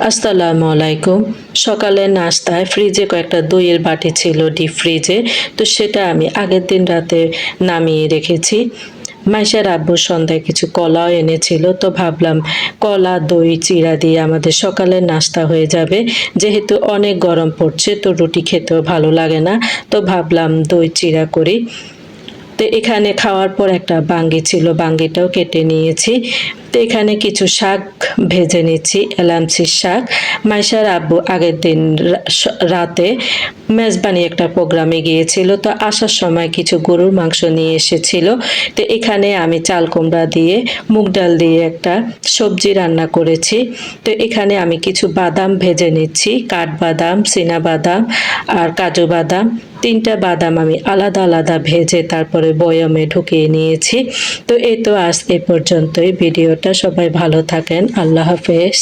আসসালামু আলাইকুম। সকালের নাস্তায় ফ্রিজে কয়েকটা দইয়ের বাটি ছিল ডিপ ফ্রিজে। তো সেটা আমি আগের দিন রাতে নামিয়ে রেখেছি। মাইশার আব্বু সন্ধ্যায় কিছু কলাও এনেছিল। তো ভাবলাম কলা, দই, চিড়া দিয়ে আমাদের সকালের নাস্তা হয়ে যাবে। যেহেতু অনেক গরম পড়ছে তো রুটি খেতেও ভালো লাগে না। তো ভাবলাম দই চিড়া করি। তো এখানে খাওয়ার পর একটা বাঙ্গি ছিল, বাঙ্গিটাও কেটে নিয়েছি। তো এখানে কিছু শাক ভেজে নিচ্ছি, এলামচির শাক। মাইশার আব্বু আগের দিন রাতে মেজবানি একটা প্রোগ্রামে গিয়েছিল, তো আসার সময় কিছু গরুর মাংস নিয়ে এসেছিল। তো এখানে আমি চাল কুমড়া দিয়ে মুগ ডাল দিয়ে একটা সবজি রান্না করেছি। তো এখানে আমি কিছু বাদাম ভেজে নিচ্ছি, কাঠবাদাম, চীনা বাদাম আর কাজু বাদাম। তিনটা বাদাম আমি আলাদা আলাদা ভেজে তারপরে বয়মে ঢুকিয়ে নিয়েছি। তো এই তো আজ এ পর্যন্তই ভিডিওটা। সবাই ভালো থাকেন। আল্লাহ হাফেজ।